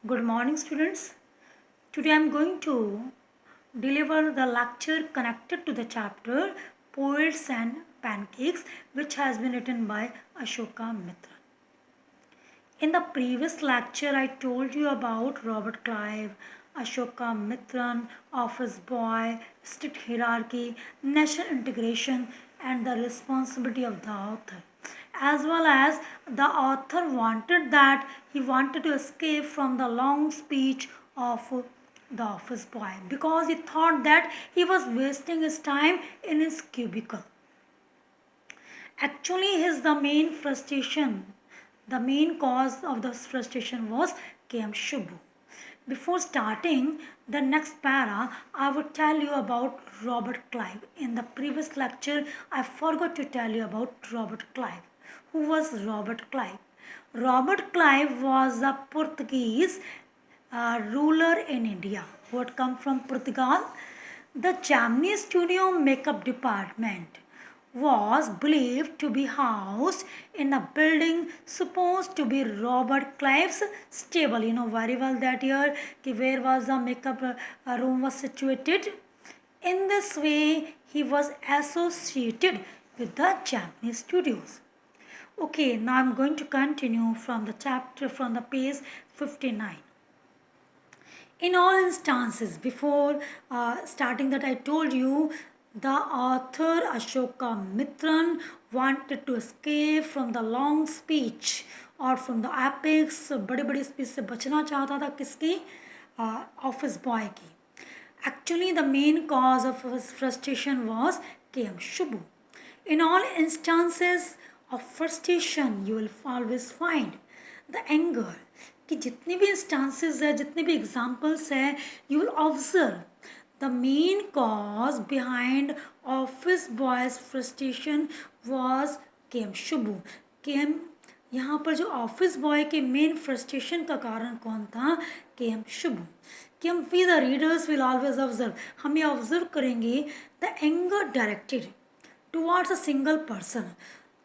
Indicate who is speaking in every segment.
Speaker 1: Good morning, students. Today I am going to deliver the lecture connected to the chapter Poets and Pancakes, which has been written by Ashoka Mitra. In the previous lecture, I told you about Robert Clive, Ashoka Mitran, Office Boy, strict hierarchy, national integration, and the responsibility of the author. As well as the author wanted that he wanted to escape from the long speech of the office boy because he thought that he was wasting his time in his cubicle. Actually, his the main frustration, the main cause of this frustration was KM Shubhu. Before starting the next para, I would tell you about Robert Clive. In the previous lecture, I forgot to tell you about Robert Clive. Who was Robert Clive? Robert Clive was a Portuguese ruler in India who had come from Portugal. The Jamni Studio makeup department was believed to be housed in a building supposed to be Robert Clive's stable. You know very well that year where was the makeup room was situated. In this way, he was associated with the Japanese studios. Okay, now I'm going to continue from the chapter from the page 59. In all instances, before starting that, I told you the author Ashoka Mitran wanted to escape from the long speech और from the apex बड़े बड़े speech से बचना चाहता था किसकी office boy की. Actually, the main cause of his frustration was KM Shubhu. In all instances of frustration, you will always find the anger. कि जितने भी इंस्टांसेस है जितने भी एग्जाम्पल्स है you will observe the main cause behind office boys frustration was Kem Subbu. Kem यहाँ पर जो ऑफिस बॉय के मेन फ्रस्ट्रेशन का कारण कौन था? केम शुभू. कि हम we the readers will always observe, हम ये ऑब्जर्व करेंगे the anger directed towards a single person.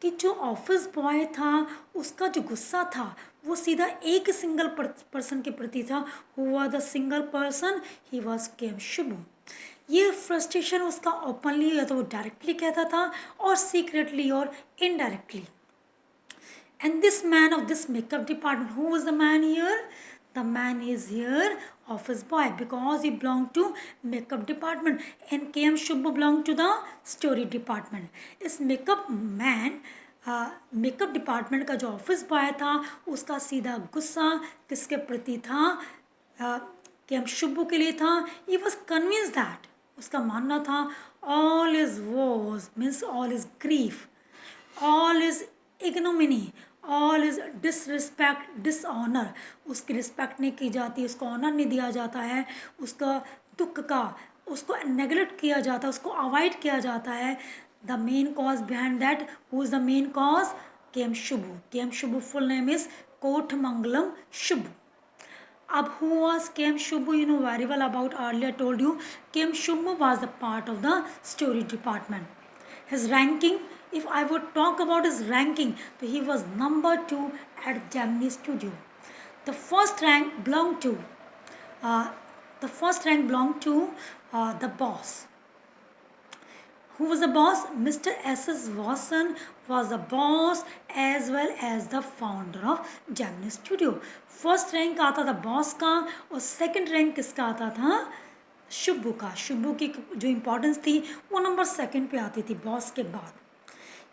Speaker 1: कि जो ऑफिस बॉय था उसका जो गुस्सा था वो सीधा एक सिंगल पर्सन के प्रति था. हुआ the single person he was Kem Shubhu. ये फ्रस्ट्रेशन उसका ओपनली या तो वो डायरेक्टली कहता था और सीक्रेटली और indirectly. And this man of this makeup department, who was the man here? The man is here office boy because he belonged to makeup department and KM Shubhu belonged to the story department. इस makeup man makeup department का जो office boy था उसका सीधा गुस्सा किसके प्रति था? KM शुभू के लिए था. ही वॉज कन्विंस दैट, उसका मानना था all is was means all is grief, all is ignominy, all is disrespect, dishonour. उसकी रिस्पेक्ट नहीं की जाती, उसको ऑनर नहीं दिया जाता है, उसका दुख का उसको नेगलेक्ट किया जाता है, उसको अवॉइड किया जाता है. The main cause behind that, who is the main cause? Kem Subbu. Kem Subbu full name is Kothamangalam Subbu. अब who was KM Shubhu? You know very well about earlier told you KM Shubhu was the part of the story department. His ranking, if I would talk about his ranking, so he was number 2 at Gemini Studio. The first rank belonged to the boss. Who was the boss? Mr. S.S. Watson was the boss as well as the founder of Gemini Studio. First rank आता था boss का और second rank किसका आता था? शुभू का. शुभू की जो इम्पोर्टेंस थी वो नंबर सेकंड पे आती थी बॉस के बाद.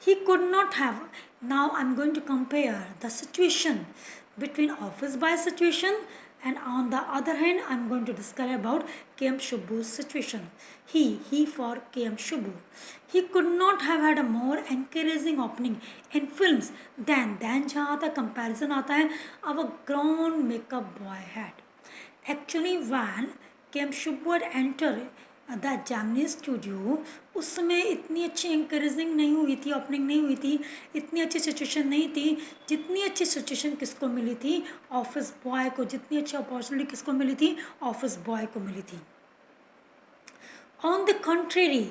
Speaker 1: He could not have. Now I'm going to compare the situation between office boy situation and on the other hand I'm going to discuss about KM Shubhu's situation. He for KM Shubhu. He could not have had a more encouraging opening in films than जहाँ आता comparison आता है our grown makeup boy had. Actually when KM Shubhu had entered the Gemini studio उस समय इतनी अच्छी encouraging नहीं हुई थी, ओपनिंग नहीं हुई थी, इतनी अच्छी सिचुएशन नहीं थी जितनी अच्छी सिचुएशन किसको मिली थी? ऑफिस बॉय को. जितनी अच्छी अपॉर्चुनिटी किसको मिली थी? ऑफिस बॉय को मिली थी. On the contrary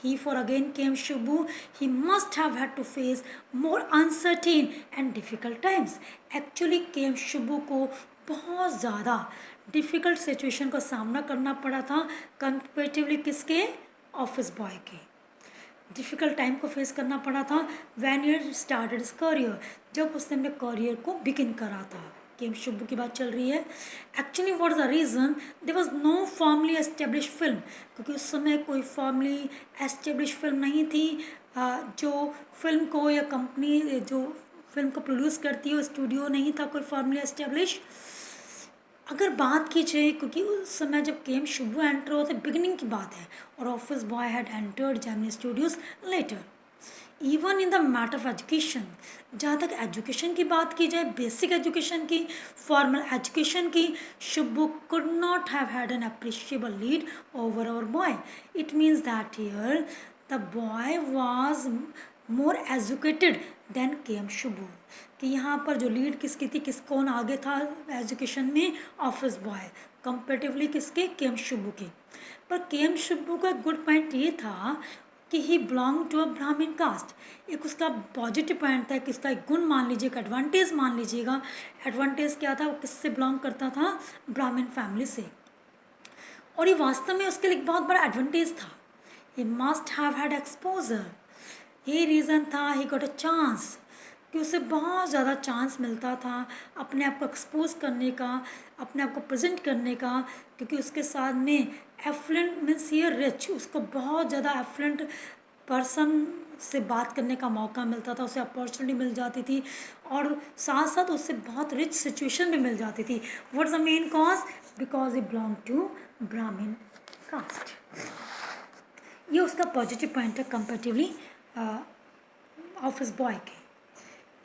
Speaker 1: he for again came Shubhu. He must have had to face more uncertain and difficult times. Actually came Shubhu को बहुत ज़्यादा डिफ़िकल्ट सिचुएशन का सामना करना पड़ा था कंपेरेटिवली किसके, ऑफिस बॉय के। डिफ़िकल्ट टाइम को फेस करना पड़ा था when he started his career, जब उसने अपने करियर को बिगिन करा था। केम शुब्बू की बात चल रही है। Actually what is the reason, there was no formally establish film, क्योंकि उस समय कोई फॉर्मली एस्टेब्लिश फिल्म नहीं थी। जो फिल्म को या कंपनी जो फिल्म को प्रोड्यूस करती है वो स्टूडियो नहीं था कोई फॉर्मली एस्टेब्लिश। अगर बात की जाए, क्योंकि उस समय जब केम शुब्बू एंटर होते बिगिनिंग की बात है, और office boy had entered Gemini Studios later. Even in the matter of education, जहाँ तक एजुकेशन की बात की जाए, बेसिक एजुकेशन की, फॉर्मल एजुकेशन की, Subbu could not have had an appreciable lead over our boy. It means that here the boy was more educated then Kem Subbu, कि यहाँ पर जो लीड किसकी थी, किस कौन आगे था एजुकेशन में, ऑफिस बॉय, कंपेरेटिवली किसके, केम शुब्बू के। पर केम शुब्बू का गुड पॉइंट ये था कि ही बिलोंग टू अ ब्राह्मण कास्ट। एक उसका पॉजिटिव पॉइंट था, कि उसका एक गुण मान लीजिएगा, एडवांटेज मान लीजिएगा। एडवांटेज क्या था, वो किससे बिलोंग करता था, ब्राह्मण फैमिली से। और ये वास्तव में उसके लिए एक बहुत बड़ा एडवांटेज था। He must have had exposure, ये रीज़न था, ही गॉट अ चांस, कि उसे बहुत ज़्यादा चांस मिलता था अपने आप को एक्सपोज करने का, अपने आप को प्रेजेंट करने का, क्योंकि उसके साथ में एफ्लुएंट मीन्स ये रिच, उसको बहुत ज़्यादा एफ्लुएंट पर्सन से बात करने का मौका मिलता था, उसे अपॉर्चुनिटी मिल जाती थी, और साथ साथ उससे बहुत रिच सिचुएशन भी मिल जाती थी। What is the main cause, because he belong to Brahmin caste. ये उसका पॉजिटिव पॉइंट है कंपेरेटिवली ऑफिस बॉय के।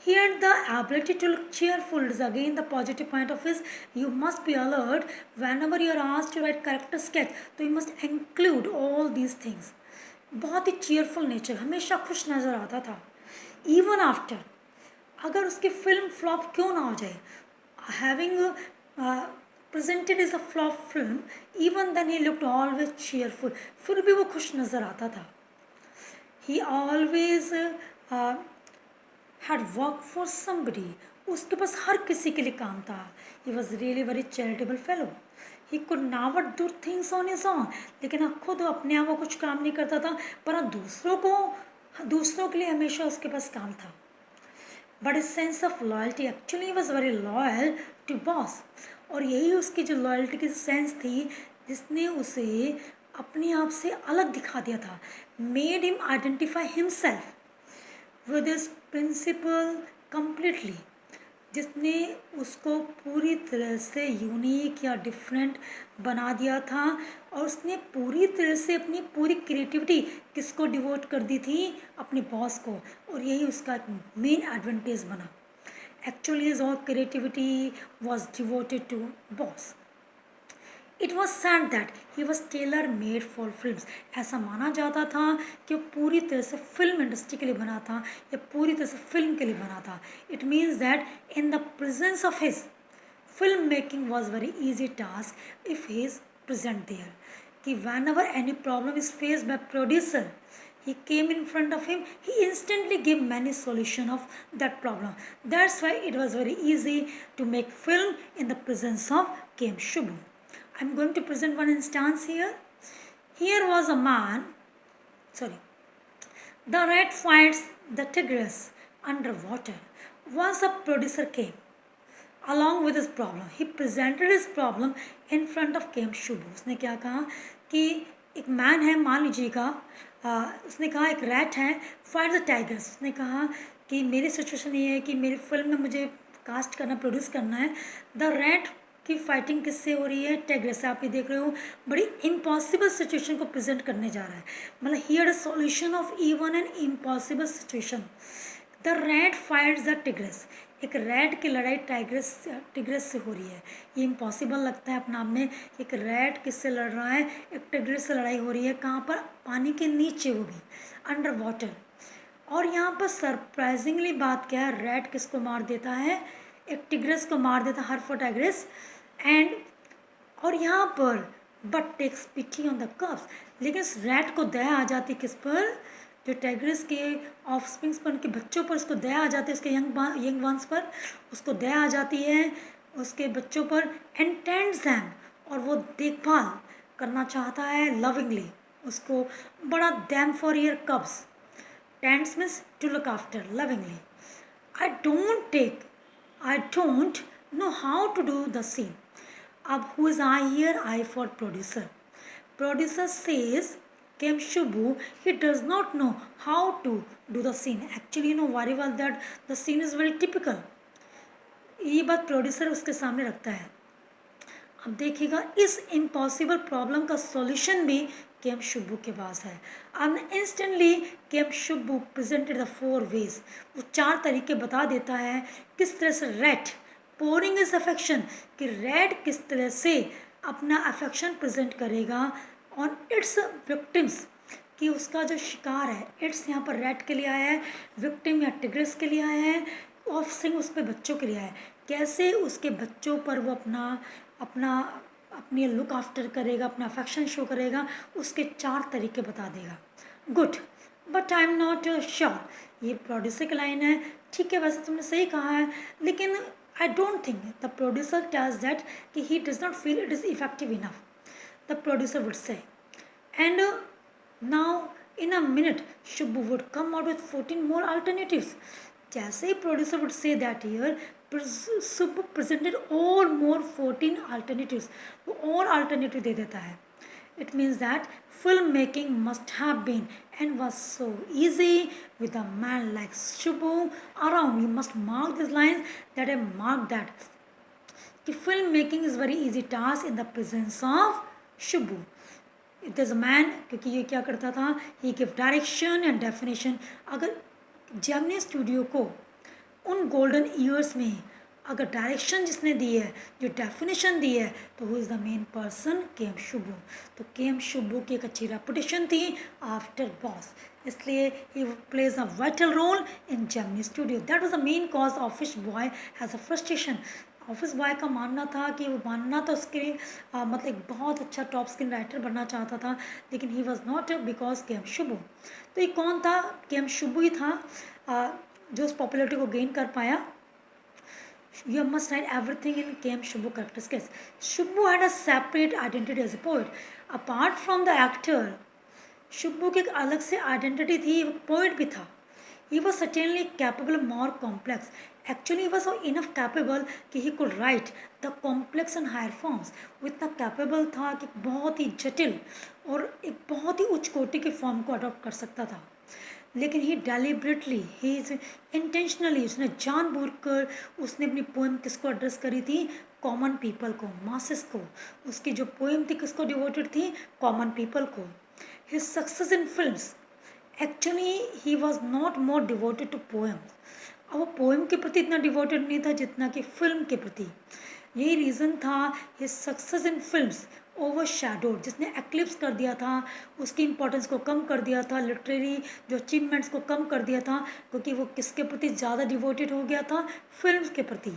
Speaker 1: Here the ability to look cheerful is again the positive point of his. You must be alert whenever you are asked to write character sketch, तो you must include all these things. बहुत ही cheerful nature, हमेशा खुश नज़र आता था। Even after, अगर उसकी film flop क्यों ना हो जाए, having presented as a flop film, even then he looked always cheerful, फिर भी वो खुश नज़र आता था। He always had worked for somebody, उसके पास हर किसी के लिए काम था। He was really very charitable fellow. He could never do things on his own, लेकिन खुद अपने आप वो कुछ काम नहीं करता था, पर दूसरों के लिए हमेशा उसके पास काम था। But his sense of loyalty, actually he was very loyal to boss, और यही उसकी जो लॉयल्टी की सेंस थी जिसने उसे अपने आप से अलग दिखा दिया था, made him identify himself with his principle completely, जिसने उसको पूरी तरह से यूनिक या डिफरेंट बना दिया था, और उसने पूरी तरह से अपनी पूरी क्रिएटिविटी किसको डिवोट कर दी थी, अपने बॉस को, और यही उसका मेन एडवांटेज बना। Actually his all creativity was devoted to boss. It was said that he was tailor made for film, ऐसा माना जाता था कि वो पूरी तरह से फिल्म इंडस्ट्री के लिए बना था, या पूरी तरह से फिल्म के लिए बना था। It means that in the presence of his film making was very easy task if he is present there, कि when ever any problem is faced by producer, he came in front of him, he instantly gave many solution of that problem. That's why it was very easy to make film in the presence of Kem Shubhu. I'm going to present one instance here. Here was a man, the rat finds the tigress underwater. Once a producer came along with his problem, he presented his problem in front of Kem Shubhu. उसने क्या कहा कि एक man है, मान लीजिएगा, उसने कहा एक रैट है, फाइट द टाइगर्स। उसने कहा कि मेरी सिचुएशन ये है कि मेरी फिल्म में मुझे कास्ट करना, प्रोड्यूस करना है, द रैट की फाइटिंग किससे हो रही है, टाइगर से। आप ये देख रहे हो, बड़ी इम्पॉसिबल सिचुएशन को प्रेजेंट करने जा रहा है, मतलब here a solution of even an impossible situation. The rat fights the tigress, एक रैट की लड़ाई टिग्रेस से हो रही है। ये इम्पॉसिबल लगता है अपने आप में, एक रैट किससे लड़ रहा है, एक टिग्रेस से लड़ाई हो रही है। कहाँ पर, पानी के नीचे, वो भी अंडर वाटर। और यहाँ पर सरप्राइजिंगली बात क्या है, रैट किसको मार देता है, एक टिग्रेस को मार देता है, हर फॉर टाइग्रेस। एंड और यहाँ पर but takes pity on the cubs. लेकिन इस रैट को दया आ जाती किस पर, जो टाइग्रिस के ऑफस्प्रिंग्स पर, उनके बच्चों पर उसको दया आ जाती है, उसके यंग वंस पर उसको दया आ जाती है, उसके बच्चों पर, एंड टेंड्स देम, और वो देखभाल करना चाहता है लविंगली उसको, बड़ा them for year cubs. Tends means to look after lovingly. I don't know how to do the scene. अब who is I here? I for producer. Producer says, Kem Shubhu, he does not know how to do the scene. Actually, you know very well that the scene is very typical. ये बात producer उसके सामने रखता है। अब देखिएगा इस impossible problem का सॉल्यूशन भी केम शुब्बू के पास है। अब instantly Kem Subbu presented the 4 ways, वो 4 तरीके बता देता है किस तरह से रेड पोरिंग इज अफेक्शन, कि रेड किस तरह से अपना अफेक्शन प्रेजेंट करेगा ऑन इट्स विक्टिम्स, कि उसका जो शिकार है, इट्स यहाँ पर रेड के लिए आया है, विक्टिम या टिग्रिस के लिए आया है, ऑफस्प्रिंग उसके बच्चों के लिए आया है, कैसे उसके बच्चों पर वो अपनी लुक आफ्टर करेगा, अपना अफेक्शन शो करेगा, उसके 4 तरीके बता देगा। Good, but I am not sure, ये प्रोड्यूसर की लाइन है, ठीक है वैसे तुमने सही कहा है, लेकिन I don't think, the producer tells that कि he does not feel it is effective enough, the producer would say, and now in a minute Shubbu would come out with 14 more alternatives. जैसे ही producer would say that here, Shubbu presented all more 14 alternatives. वो और alternative दे देता है. It means that filmmaking must have been and was so easy with a man like Shubbu around. You must mark these lines that I marked that. कि filmmaking is very easy task in the presence of Shubbu. It is a man, क्योंकि ये क्या करता था, ही give direction and definition. अगर Gemini studio को उन golden years में अगर डायरेक्शन जिसने दी है, जो डेफिनेशन दी है, तो who is the main person, came Shubbu. तो केम शुब्बू की एक अच्छी रेपुटेशन थी आफ्टर बॉस, इसलिए he plays a vital role in Gemini studio. That was the main cause office boy has a frustration. Office boy का मानना था कि वो मानना तो उसके मतलब एक बहुत अच्छा टॉप स्क्रीन राइटर बनना चाहता था, लेकिन ही वॉज नॉट बिकॉज केम शुब्बू। तो ये कौन था? केम शुब्बू ही था जो उस पॉपुलरिटी को गेन कर पाया। You must write everything in K.M. Shubbu character's case. Shubbu had a separate identity as a poet. Apart from the actor, Shubbu की एक अलग से आइडेंटिटी थी, वो पोइट भी था। He was certainly capable, more complex. Actually, he was so enough capable कि he could write the complex and higher forms. वो इतना capable था कि बहुत ही जटिल और एक बहुत ही उच्च कोटि के फॉर्म को अडॉप्ट कर सकता था। लेकिन ही डेलिबरेटली, ही इंटेंशनली, उसने जानबूझकर उसने अपनी पोएम किसको एड्रेस करी थी? कॉमन पीपल को, मासेस को। उसकी जो पोएम थी किसको डिवोटेड थी? कॉमन पीपल को। His success in films, actually he was not more devoted to poems. अब वो पोएम के प्रति इतना डिवोटेड नहीं था जितना कि फिल्म के प्रति। यही रीज़न था his success in films over shadowed, जिसने एक्लिप्स कर दिया था, उसकी इंपॉर्टेंस को कम कर दिया था, लिटरेरी जो अचीवमेंट्स को कम कर दिया था, क्योंकि वो किसके प्रति ज़्यादा डिवोटेड हो गया था? फिल्म्स के प्रति।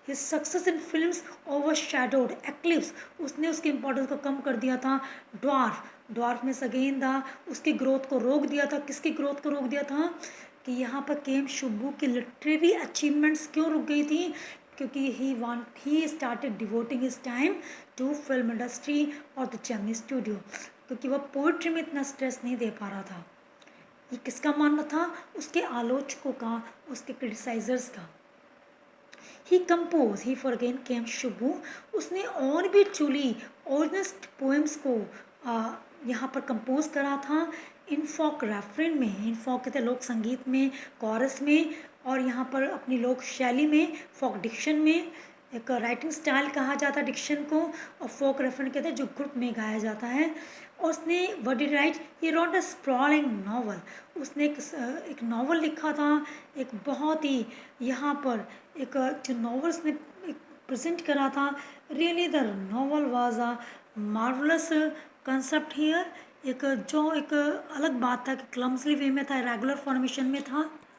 Speaker 1: His success in films over shadowed eclipse, उसने उसकी इंपॉर्टेंस को कम कर दिया था। ड्वार्फ में अगेन था, उसकी ग्रोथ को रोक दिया था। किसकी ग्रोथ को रोक दिया था? कि यहाँ पर केम शुब्बू की लिटरेरी अचीवमेंट्स क्यों रुक गई थी? क्योंकि he started devoting his time to film industry और द जेमिनी स्टूडियो, क्योंकि वह पोइट्री में इतना स्ट्रेस नहीं दे पा रहा था। ये किसका मानना था? उसके आलोचकों का, उसके क्रिटिसाइजर्स का। ही फॉर अगेन केम शुब्बू, उसने और भी चुली ऑर्गेनिस्ट पोएम्स को यहाँ पर कंपोज करा था इन फॉक रेफरेन में। इन फॉक कहते हैं लोक संगीत में, कॉरस में, और यहाँ पर अपनी लोक शैली में, फॉक डिक्शन में। एक राइटिंग स्टाइल कहा जाता है डिक्शन को, और फोक रेफरेन कहते हैं जो ग्रुप में गाया जाता है। और उसने what did right? He wrote a sprawling novel. उसने एक नॉवल लिखा था, एक बहुत ही यहाँ पर एक जो नॉवल उसने प्रेजेंट करा था, really the novel was a marvellous concept here. एक अलग बात था कि क्लम्सली वे में था, रेगुलर फॉर्मेशन में था।